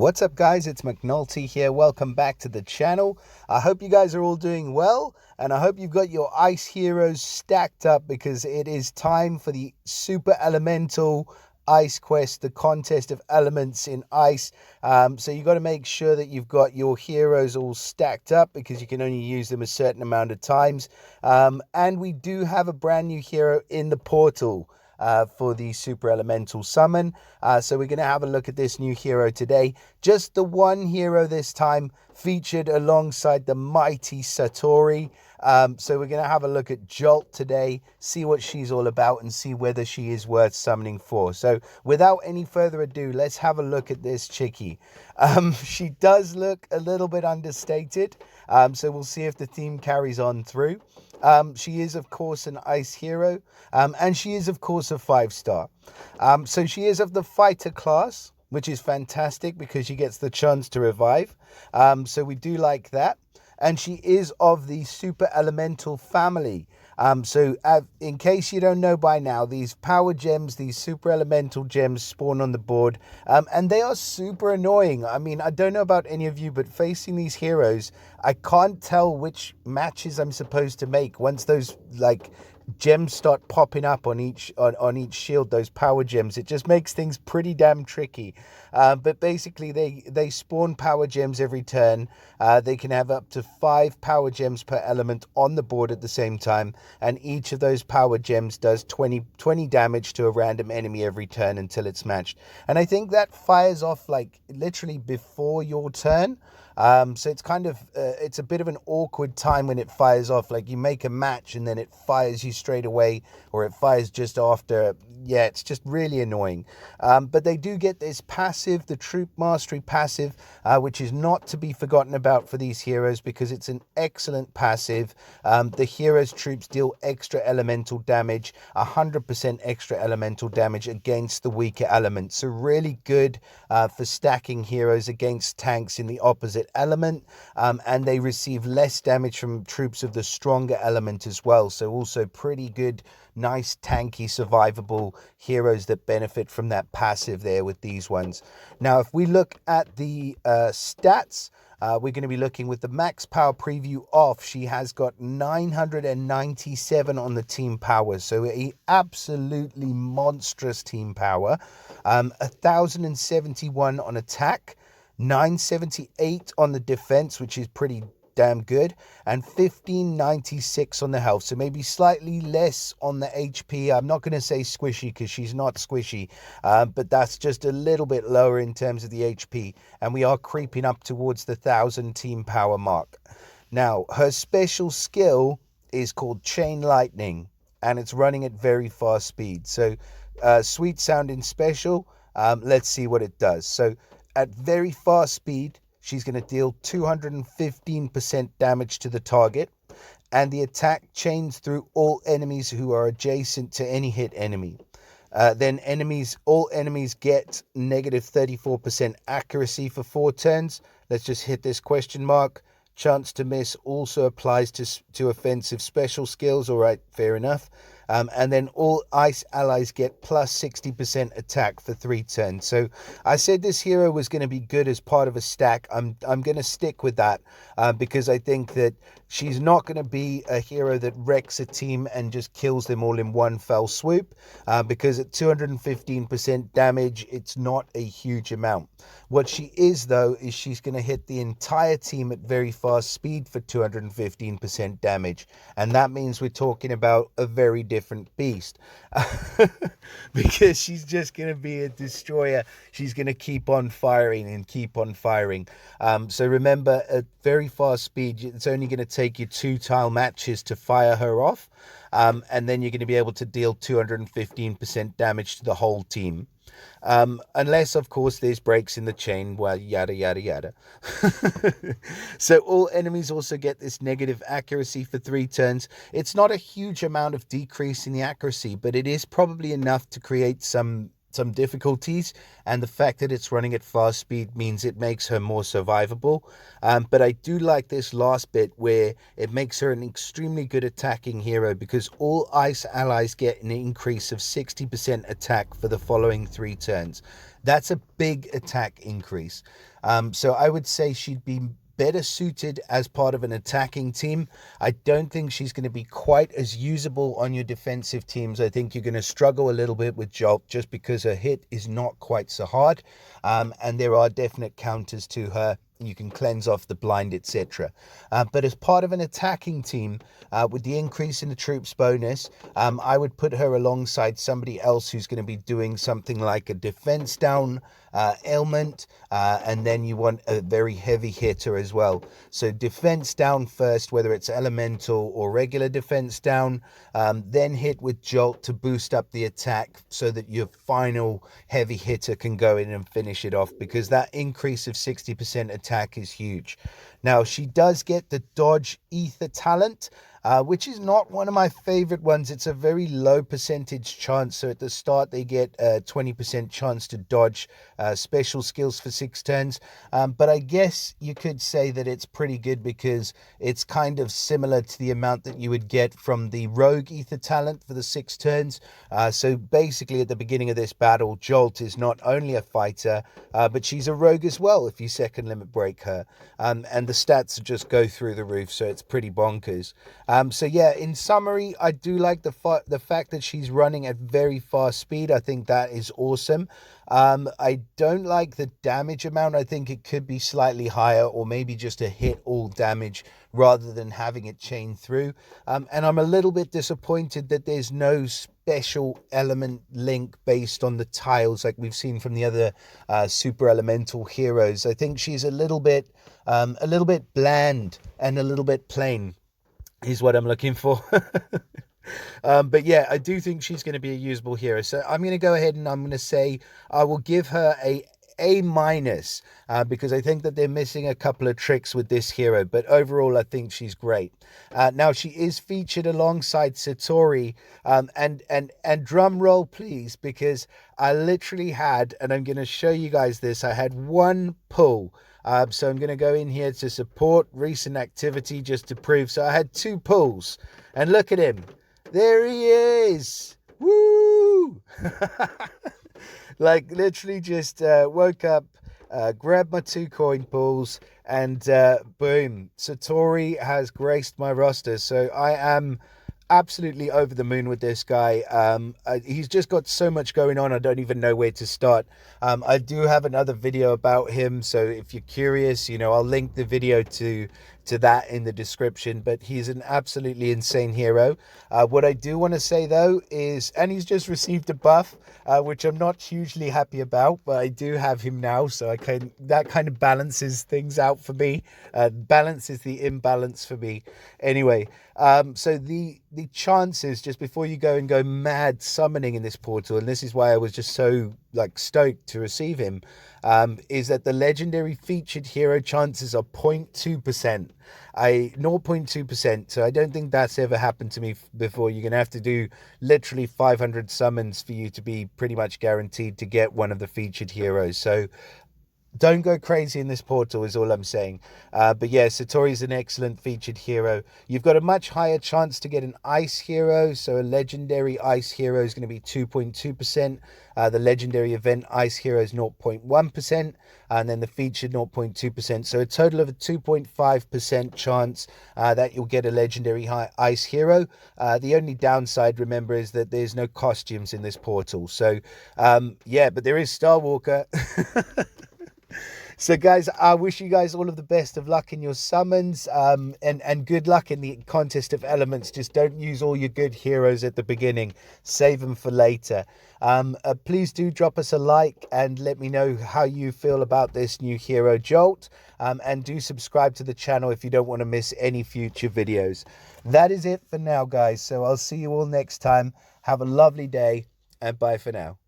What's up, guys? It's McNulty here. Welcome back to the channel. I hope you guys are all doing well, and I hope you've got your ice heroes stacked up because it is time for the Superelemental Ice Quest, the contest of elements in ice. So you got to make sure that you've got your heroes all stacked up because you can only use them a certain amount of times. And we do have a brand new hero in the portal for the Superelemental summon. So we're going to have a look at this new hero today. Just the one hero this time, featured alongside the mighty Satori. So we're going to have a look at Jolt today, see what she's all about, and see whether she is worth summoning for. So without any further ado, let's have a look at this chickie. She does look a little bit understated, so we'll see if the theme carries on through. She is, of course, an ice hero, and she is, of course, a 5-star. So she is of the fighter class, which is fantastic because she gets the chance to revive. So we do like that. And she is of the Superelemental family. So in case you don't know by now, these power gems, these Superelemental gems spawn on the board. And they are super annoying. I mean, I don't know about any of you, but facing these heroes, I can't tell which matches I'm supposed to make once those, like, gems start popping up on each shield, those power gems. It just makes things pretty damn tricky. But basically they spawn power gems every turn. They can have up to 5 power gems per element on the board at the same time, and each of those power gems does 20 damage to a random enemy every turn until it's matched. And I think that fires off like literally before your turn. So it's kind of, it's a bit of an awkward time when it fires off. Like you make a match and then it fires you straight away, or it fires just after. Yeah, it's just really annoying. But they do get this passive, the Troop Mastery passive, which is not to be forgotten about for these heroes because it's an excellent passive. The heroes' troops deal extra elemental damage, 100% extra elemental damage against the weaker elements. So really good for stacking heroes against tanks in the opposite element, and they receive less damage from troops of the stronger element as well. So also pretty good, nice tanky survivable heroes that benefit from that passive there with these ones. Now if we look at the stats, we're going to be looking with the max power preview off. She has got 997 on the team power, so a absolutely monstrous team power. 1071 on attack, 978 on the defense, which is pretty damn good, and 1596 on the health. So maybe slightly less on the HP. I'm not going to say squishy because she's not squishy, but that's just a little bit lower in terms of the HP, and we are creeping up towards the 1000 team power mark. Now her special skill is called Chain Lightning, and it's running at very fast speed. So sweet sounding special. Let's see what it does. So at very fast speed, she's going to deal 215% damage to the target, and the attack chains through all enemies who are adjacent to any hit enemy. Then all enemies get negative 34% accuracy for 4 turns. Let's just hit this question mark. Chance to miss also applies to offensive special skills. All right, fair enough. And then all ice allies get plus 60% attack for 3 turns. So I said this hero was going to be good as part of a stack. I'm going to stick with that because I think that she's not going to be a hero that wrecks a team and just kills them all in one fell swoop, because at 215% damage, it's not a huge amount. What she is, though, is she's going to hit the entire team at very fast speed for 215% damage. And that means we're talking about a very different beast because she's just going to be a destroyer. She's going to keep on firing and keep on firing. So remember, at very fast speed, it's only going to take you 2 tile matches to fire her off. And then you're going to be able to deal 215% damage to the whole team. Unless, of course, there's breaks in the chain, well, yada, yada, yada. So all enemies also get this negative accuracy for 3 turns. It's not a huge amount of decrease in the accuracy, but it is probably enough to create some some difficulties, and the fact that it's running at fast speed means it makes her more survivable. But I do like this last bit where it makes her an extremely good attacking hero, because all ice allies get an increase of 60% attack for the following 3 turns. That's a big attack increase. So I would say she'd be better suited as part of an attacking team. I don't think she's going to be quite as usable on your defensive teams. I think you're going to struggle a little bit with Jolt just because her hit is not quite so hard, and there are definite counters to her. You can cleanse off the blind, etc. But as part of an attacking team, with the increase in the troops bonus, I would put her alongside somebody else who's going to be doing something like a defense down ailment, and then you want a very heavy hitter as well. So defense down first, whether it's elemental or regular defense down, then hit with Jolt to boost up the attack so that your final heavy hitter can go in and finish it off, because that increase of 60% attack is huge. Now, she does get the dodge ether talent, which is not one of my favorite ones. It's a very low percentage chance. So at the start, they get a 20% chance to dodge special skills for 6 turns. But I guess you could say that it's pretty good because it's kind of similar to the amount that you would get from the rogue ether talent for the 6 turns. So basically at the beginning of this battle, Jolt is not only a fighter, but she's a rogue as well if you second limit break her. And the stats just go through the roof, so it's pretty bonkers. So yeah, in summary, I do like the fact that she's running at very fast speed. I think that is awesome. I don't like the damage amount. I think it could be slightly higher, or maybe just a hit all damage rather than having it chain through. And I'm a little bit disappointed that there's no special element link based on the tiles like we've seen from the other super elemental heroes. I think she's a little bit bland and a little bit plain is what I'm looking for. But yeah, I do think she's going to be a usable hero. So I'm going to go ahead and I'm going to say I will give her A minus, because I think that they're missing a couple of tricks with this hero, but overall I think she's great. Now she is featured alongside Satori, and drum roll please, because I literally had, and I'm going to show you guys this, I had 1 pull. So I'm going to go in here to support recent activity just to prove. So I had 2 pulls, and look at him. There he is. Woo! Like literally just woke up, grabbed my 2 coin pulls, and boom, Satori has graced my roster. So I am absolutely over the moon with this guy. He's just got so much going on, I don't even know where to start. I do have another video about him, so if you're curious, I'll link the video to that in the description. But he's an absolutely insane hero. What I do want to say though is, and he's just received a buff, which I'm not hugely happy about, but I do have him now, so that kind of balances things out for me, balances the imbalance for me. Anyway, so the chances, just before you go and go mad summoning in this portal, and this is why I was just so stoked to receive him, is that the legendary featured hero chances are 0.2%. 0.2%. So I don't think that's ever happened to me before. You're going to have to do literally 500 summons for you to be pretty much guaranteed to get one of the featured heroes. So don't go crazy in this portal is all I'm saying. But yeah, Satori's an excellent featured hero. You've got a much higher chance to get an ice hero. So a legendary ice hero is going to be 2.2%. The legendary event ice hero is 0.1%. And then the featured 0.2%. So a total of a 2.5% chance that you'll get a legendary ice hero. The only downside, remember, is that there's no costumes in this portal. So yeah, but there is Star Walker. So guys, I wish you guys all of the best of luck in your summons, and good luck in the contest of elements. Just don't use all your good heroes at the beginning. Save them for later. Please do drop us a like and let me know how you feel about this new hero Jolt, and do subscribe to the channel if you don't want to miss any future videos. That is it for now, guys. So I'll see you all next time. Have a lovely day, and bye for now.